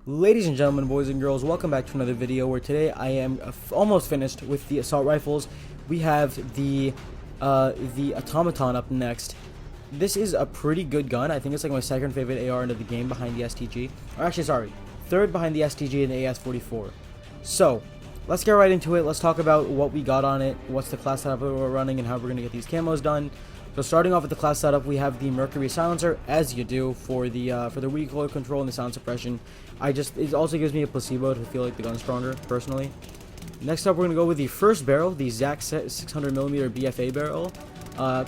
Ladies and gentlemen, boys and girls, welcome back to another video where today I am almost finished with the assault rifles. We have the automaton up next. This is a pretty good gun. I think it's like my second favorite AR into the game behind the STG. Or actually, sorry, third behind the STG and the AS-44. So, let's get right into it. Let's talk about what we got on it, what's the class setup we're running, and how we're going to get these camos done. So starting off with the class setup, we have the Mercury silencer, as you do, for the recoil control and the sound suppression. It also gives me a placebo to feel like the gun's stronger, personally. Next up, we're gonna go with the first barrel, the ZAC 600mm BFA barrel,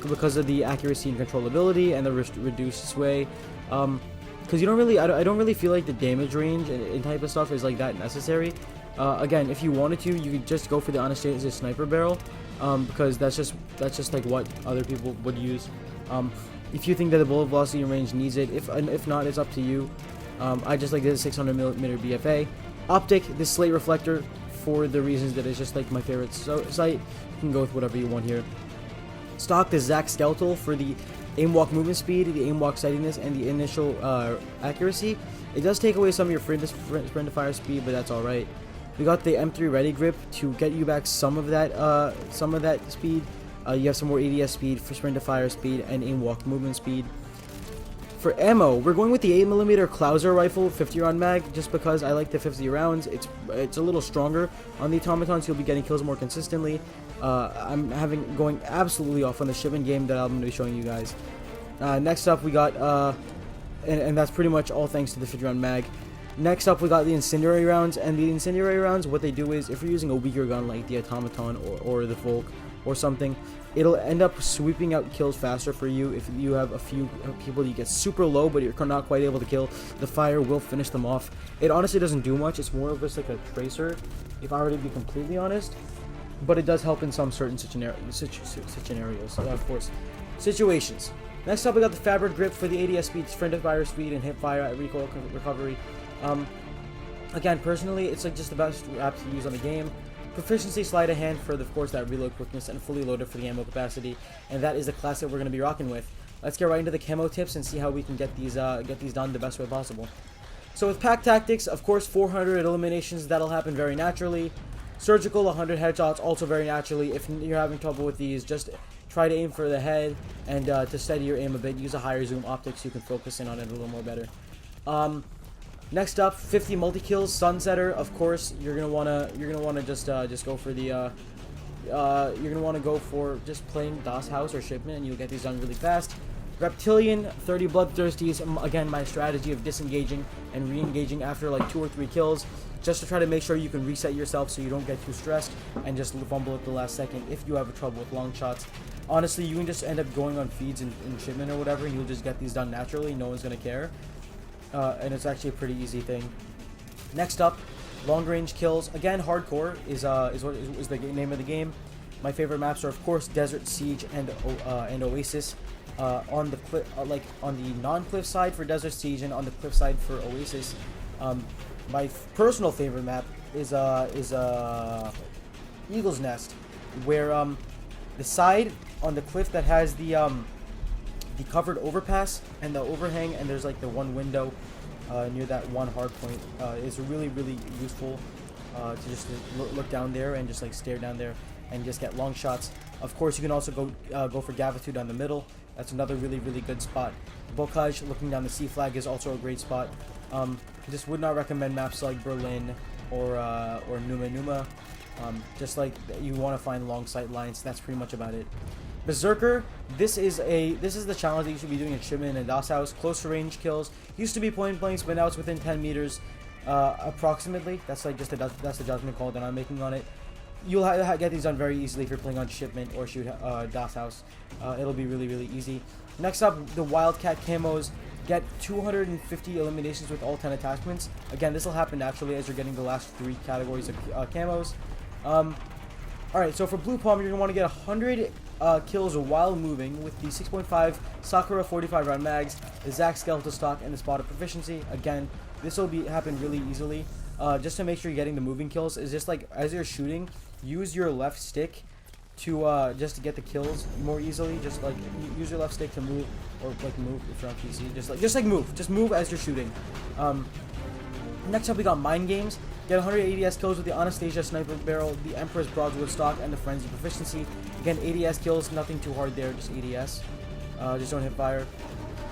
because of the accuracy and controllability and the reduced sway. Because I don't really feel like the damage range and type of stuff is like that necessary. Again, if you wanted to, you could just go for the Anastasia sniper barrel. Because that's just like what other people would use. If you think that the bullet velocity and range needs it, if not, it's up to you. I just like this 600mm BFA optic, this slate reflector, for the reasons that it's just like my favorite sight. You can go with whatever you want here. Stock the ZAC skeletal for the aim walk movement speed, the aim walk sightiness, and the initial accuracy. It does take away some of your sprint to fire speed, but that's all right. We got the M3 ready grip to get you back some of that speed. You have some more ADS speed for sprint to fire speed and aim walk movement speed. For ammo, we're going with the 8mm Clouser rifle 50 round mag, just because I like the 50 rounds. It's a little stronger on the automatons. You'll be getting kills more consistently. I'm going absolutely off on the shipment game that I'm going to be showing you guys. Next up, we got and that's pretty much all thanks to the 50 round mag. Next up, we got the Incendiary Rounds, and the Incendiary Rounds, what they do is, if you're using a weaker gun like the Automaton or the Volk or something, it'll end up sweeping out kills faster for you. If you have a few people you get super low, but you're not quite able to kill, the fire will finish them off. It honestly doesn't do much. It's more of just like a tracer, if I were to be completely honest. But it does help in some certain scenarios, of course. Situations. Next up, we got the Fabric Grip for the ADS speed, sprint to fire speed, and hip fire at recoil recovery. Again, personally, it's like just the best app to use on the game. Proficiency sleight of hand for, of course, that reload quickness, and fully loaded for the ammo capacity. And that is the class that we're going to be rocking with. Let's get right into the camo tips and see how we can get these done the best way possible. So with pack tactics, of course, 400 eliminations, that'll happen very naturally. Surgical, 100 headshots, also very naturally. If you're having trouble with these, just try to aim for the head, and to steady your aim a bit, use a higher zoom optic so you can focus in on it a little more better. Next up, 50 multi-kills, Sunsetter. Of course, you're gonna wanna just go for the you're gonna wanna go for just plain DOS house or shipment, and you'll get these done really fast. Reptilian, 30 bloodthirsties. Again, my strategy of disengaging and re-engaging after like 2 or 3 kills, just to try to make sure you can reset yourself so you don't get too stressed and just fumble at the last second if you have trouble with long shots. Honestly, you can just end up going on feeds in shipment or whatever, and you'll just get these done naturally. No one's gonna care. And it's actually a pretty easy thing. Next up, long range kills. Again, hardcore is the name of the game. My favorite maps are, of course, Desert Siege and Oasis. On the on the non-cliff side for Desert Siege, and on the cliff side for Oasis. My personal favorite map is Eagle's Nest, where the side on the cliff that has the covered overpass and the overhang, and there's like the one window near that one hard point, is really useful to just look down there and just like stare down there and just get long shots. Of course, you can also go for Gavitude down the middle. That's another really good spot. Bocage looking down the sea flag is also a great spot. Just would not recommend maps like Berlin or Numa. Just like you want to find long sight lines. That's pretty much about it. Berserker, this is the challenge that you should be doing in shipment and DOS house. Close range kills used to be point blanks, but now it's within 10 meters, approximately. That's like that's the judgment call that I'm making on it. You'll get these done very easily if you're playing on shipment or shoot DOS house. It'll be really easy. Next up, the Wildcat camos. Get 250 eliminations with all 10 attachments. Again, this will happen naturally as you're getting the last 3 categories of camos. Alright, so for Blue Palm, you're going to want to get 100 kills while moving with the 6.5 Sakura 45 round mags, the ZAC skeletal stock, and the spotter proficiency. Again, this will happen really easily. Just to make sure you're getting the moving kills, is just like as you're shooting, use your left stick to just to get the kills more easily. Just like use your left stick to move, or like move if you're on PC. Just move as you're shooting. Next up, we got Mind Games. Get 100 ADS kills with the Anastasia Sniper Barrel, the Empress Broadsword Stock, and the Frenzy Proficiency. Again, ADS kills, nothing too hard there, just ADS. Just don't hit fire.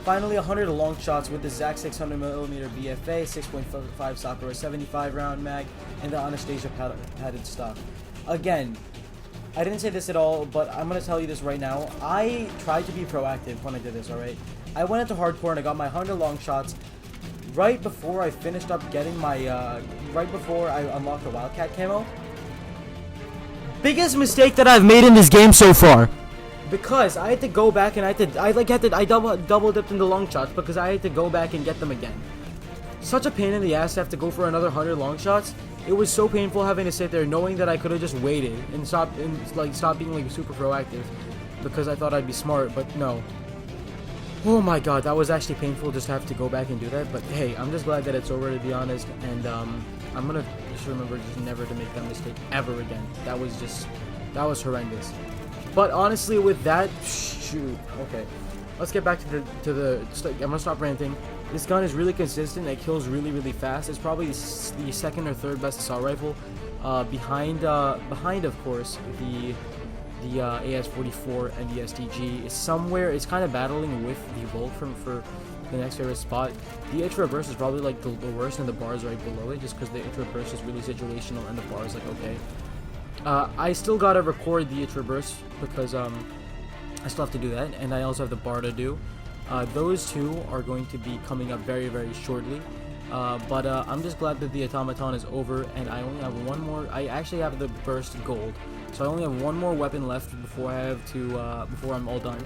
Finally, 100 long shots with the ZAC 600 Millimeter Bfa, 6.5 Sakura 75 round mag, and the Anastasia padded stock. Again, I didn't say this at all, but I'm going to tell you this right now. I tried to be proactive when I did this, alright? I went into hardcore and I got my 100 long shots right before I finished up getting my, right before I unlocked the Wildcat camo. Biggest mistake that I've made in this game so far. Because I had to go back and I double dipped into long shots because I had to go back and get them again. Such a pain in the ass to have to go for another 100 long shots. It was so painful having to sit there knowing that I could have just waited and stop being like super proactive because I thought I'd be smart, but no. Oh my god, that was actually painful just to have to go back and do that, but hey, I'm just glad that it's over, to be honest, and I'm gonna just remember just never to make that mistake ever again. That was horrendous. But honestly, with that, shoot, okay, let's get back to the I'm gonna stop ranting. This gun is really consistent. It kills really fast. It's probably the second or third best assault rifle, behind of course the AS-44 and the STG. Is somewhere. It's kind of battling with the Volt for the next favorite spot. The ITRA Burst is probably like the worst, and the bar is right below it, just because the ITRA Burst is really situational and the bar is like okay. I still gotta record the ITRA Burst because I still have to do that, and I also have the bar to do. Those two are going to be coming up very shortly. But I'm just glad that the automaton is over, and I only have one more. I actually have the burst gold, so I only have one more weapon left before I have to before I'm all done.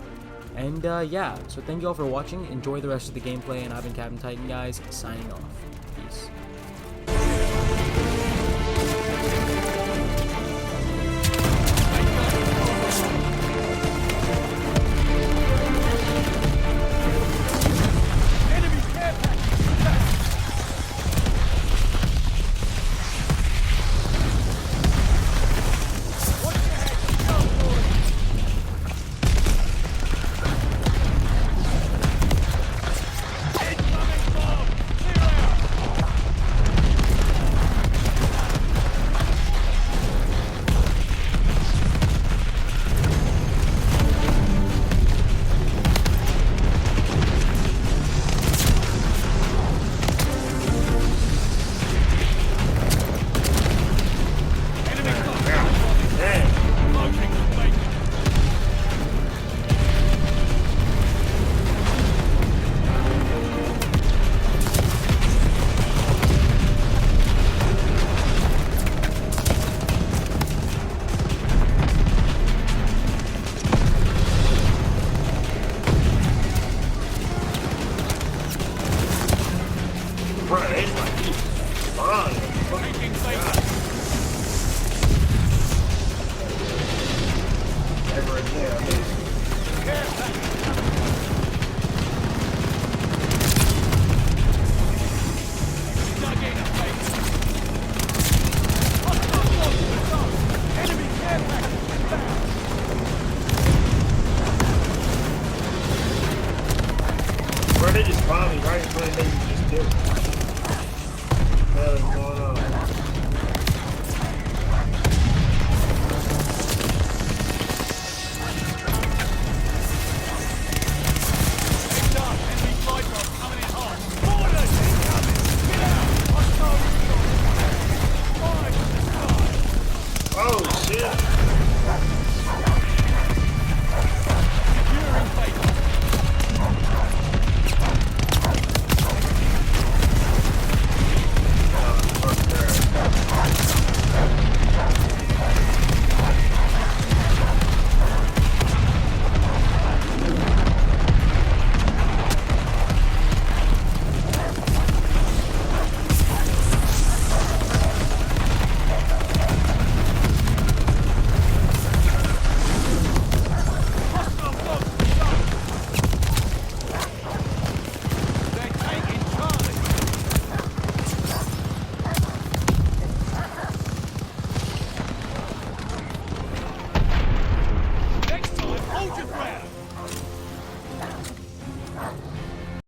And yeah, so thank you all for watching. Enjoy the rest of the gameplay, and I've been Captain Titan, guys, signing off. Peace. Ever again.